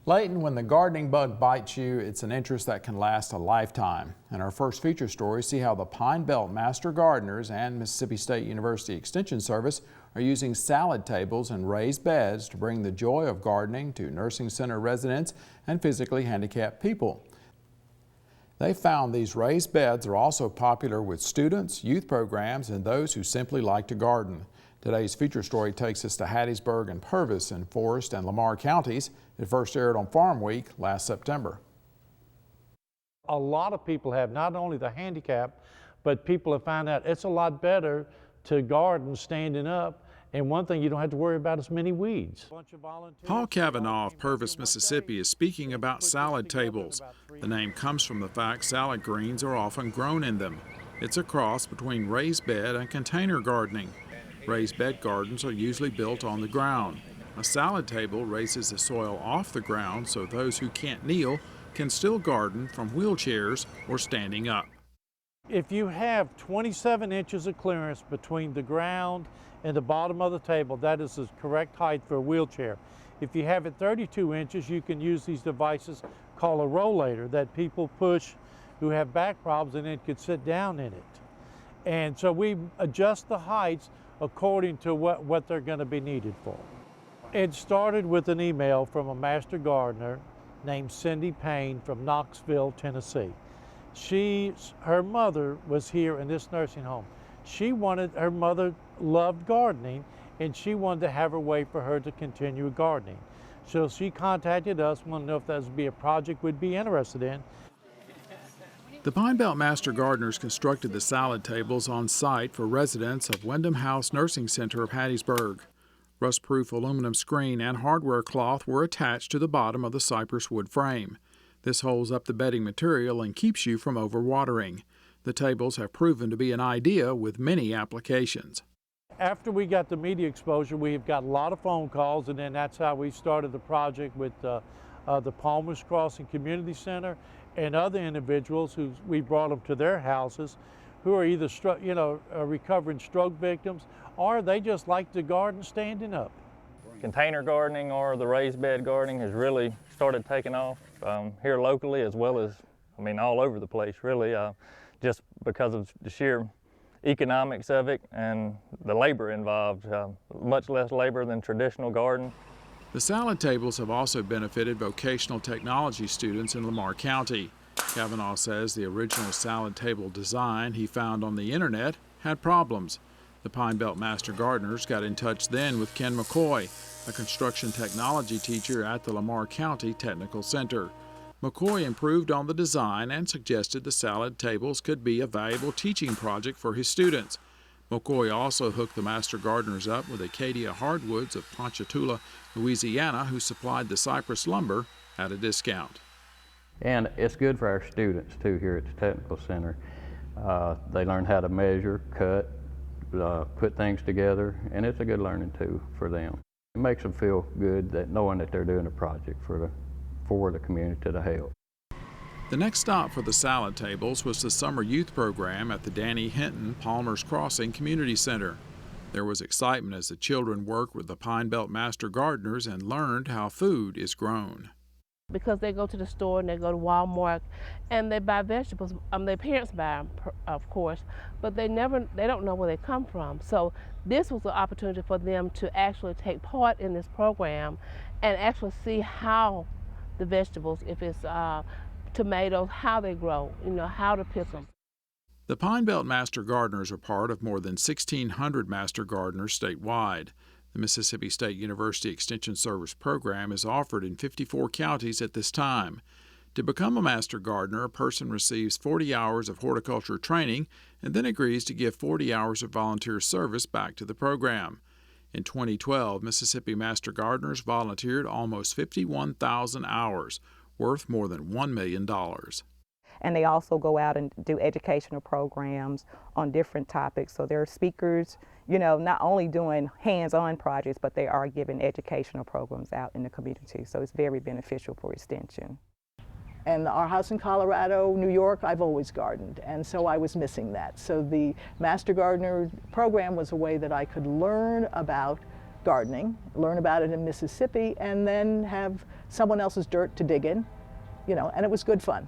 Layton, when the gardening bug bites you, it's an interest that can last a lifetime. In our first feature story, see how the Pine Belt Master Gardeners and Mississippi State University Extension Service are using salad tables and raised beds to bring the joy of gardening to nursing center residents and physically handicapped people. They found these raised beds are also popular with students, youth programs, and those who simply like to garden. Today's feature story takes us to Hattiesburg and Purvis in Forest and Lamar counties. It first aired on Farmweek last September. A lot of people have not only the handicap, but people have found out it's a lot better to garden standing up. And one thing, you don't have to worry about as many weeds. Paul Cavanaugh of Purvis, Mississippi is speaking about salad tables. The name comes from the fact salad greens are often grown in them. It's a cross between raised bed and container gardening. Raised bed gardens are usually built on the ground. A salad table raises the soil off the ground so those who can't kneel can still garden from wheelchairs or standing up. If you have 27 inches of clearance between the ground and the bottom of the table, that is the correct height for a wheelchair. If you have it 32 inches, you can use these devices called a rollator that people push who have back problems and then could sit down in it. And so we adjust the heights according to what they're going to be needed for. It started with an email from a master gardener named Cindy Payne from Knoxville, Tennessee. Her mother was here in this nursing home. Her mother loved gardening, and she wanted to have a way for her to continue gardening. So she contacted us, wanted to know if that would be a project we'd be interested in. The Pine Belt Master Gardeners constructed the salad tables on site for residents of Wyndham House Nursing Center of Hattiesburg. Rust-proof aluminum screen and hardware cloth were attached to the bottom of the cypress wood frame. This holds up the bedding material and keeps you from overwatering. The tables have proven to be an idea with many applications. After we got the media exposure, we've got a lot of phone calls, and then that's how we started the project with the Palmer's Crossing Community Center and other individuals who we brought them to their houses who are either recovering stroke victims, or they just like to garden standing up. Container gardening or the raised bed gardening has really started taking off here locally, as well as, all over the place really, just because of the sheer economics of it and the labor involved, much less labor than traditional garden. The salad tables have also benefited vocational technology students in Lamar County. Cavanaugh says the original salad table design he found on the internet had problems. The Pine Belt Master Gardeners got in touch then with Ken McCoy, a construction technology teacher at the Lamar County Technical Center. McCoy improved on the design and suggested the salad tables could be a valuable teaching project for his students. McCoy also hooked the Master Gardeners up with Acadia Hardwoods of Ponchatoula, Louisiana, who supplied the cypress lumber at a discount. And it's good for our students too here at the Technical Center. They learn how to measure, cut, put things together, and it's a good learning tool for them. It makes them feel good that knowing that they're doing a project for the community to help. The next stop for the salad tables was the summer youth program at the Danny Hinton Palmer's Crossing Community Center. There was excitement as the children worked with the Pine Belt Master Gardeners and learned how food is grown. Because they go to the store and they go to Walmart and they buy vegetables. Their parents buy them, of course, but they don't know where they come from. So this was an opportunity for them to actually take part in this program and actually see how the vegetables, if it's tomatoes, how they grow, how to pick them. The Pine Belt Master Gardeners are part of more than 1,600 Master Gardeners statewide. The Mississippi State University Extension Service program is offered in 54 counties at this time. To become a Master Gardener, a person receives 40 hours of horticulture training and then agrees to give 40 hours of volunteer service back to the program. In 2012, Mississippi Master Gardeners volunteered almost 51,000 hours, worth more than $1 million. And they also go out and do educational programs on different topics. So they're speakers, not only doing hands-on projects, but they are giving educational programs out in the community. So it's very beneficial for Extension. And our house in Colorado, New York, I've always gardened, and so I was missing that. So the Master Gardener program was a way that I could learn about gardening, learn about it in Mississippi, and then have someone else's dirt to dig in, you know, and it was good fun.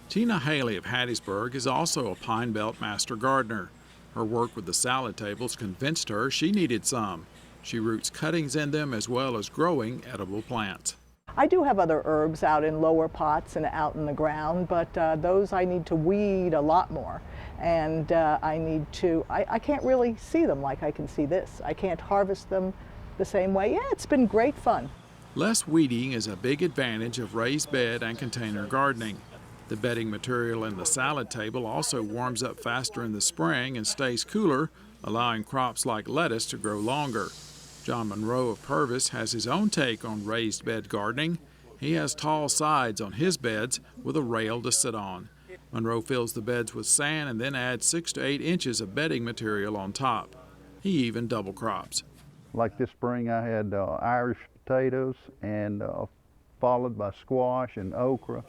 Tina Haley of Hattiesburg is also a Pine Belt Master Gardener. Her work with the salad tables convinced her she needed some. She roots cuttings in them as well as growing edible plants. I do have other herbs out in lower pots and out in the ground, but those I need to weed a lot more. And I can't really see them like I can see this. I can't harvest them the same way. Yeah, it's been great fun. Less weeding is a big advantage of raised bed and container gardening. The bedding material in the salad table also warms up faster in the spring and stays cooler, allowing crops like lettuce to grow longer. John Monroe of Purvis has his own take on raised bed gardening. He has tall sides on his beds with a rail to sit on. Monroe fills the beds with sand and then adds 6 to 8 inches of bedding material on top. He even double crops. Like this spring I had Irish potatoes and followed by squash and okra,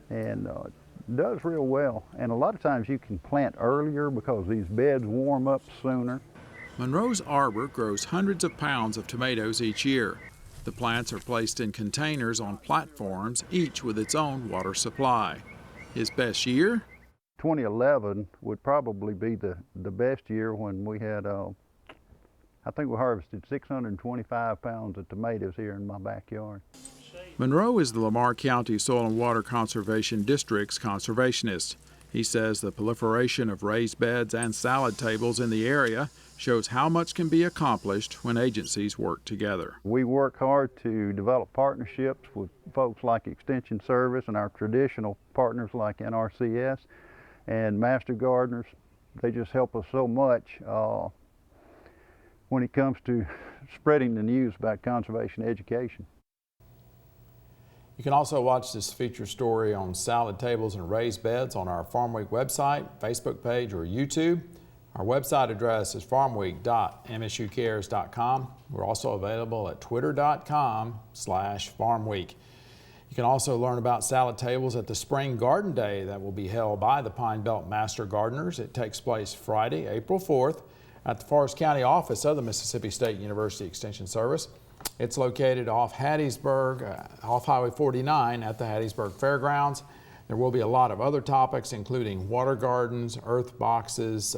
and it does real well. And a lot of times you can plant earlier because these beds warm up sooner. Monroe's arbor grows hundreds of pounds of tomatoes each year. The plants are placed in containers on platforms, each with its own water supply. His best year? 2011 would probably be the best year, when we had, I think we harvested 625 pounds of tomatoes here in my backyard. Monroe is the Lamar County Soil and Water Conservation District's conservationist. He says the proliferation of raised beds and salad tables in the area shows how much can be accomplished when agencies work together. We work hard to develop partnerships with folks like Extension Service and our traditional partners like MSU-ES and Master Gardeners. They just help us so much when it comes to spreading the news about conservation education. You can also watch this feature story on salad tables and raised beds on our Farmweek website, Facebook page, or YouTube. Our website address is farmweek.msucares.com. We're also available at twitter.com/farmweek. You can also learn about salad tables at the Spring Garden Day that will be held by the Pine Belt Master Gardeners. It takes place Friday, April 4th at the Forest County office of the Mississippi State University Extension Service. It's located off Hattiesburg, off Highway 49 at the Hattiesburg Fairgrounds. There will be a lot of other topics, including water gardens, earth boxes,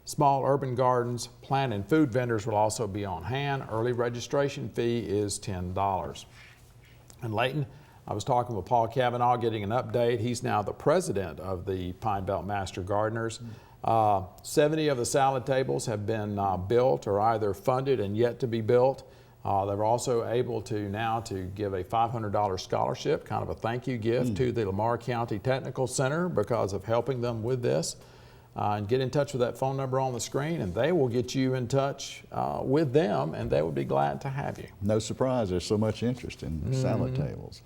small urban gardens. Plant and food vendors will also be on hand. Early registration fee is $10. And Layton, I was talking with Paul Cavanaugh, getting an update. He's now the president of the Pine Belt Master Gardeners. 70 of the salad tables have been built or either funded and yet to be built. They were also able to now give a $500 scholarship, kind of a thank you gift to the Lamar County Technical Center because of helping them with this. And get in touch with that phone number on the screen and they will get you in touch with them, and they would be glad to have you. No surprise, there's so much interest in salad tables.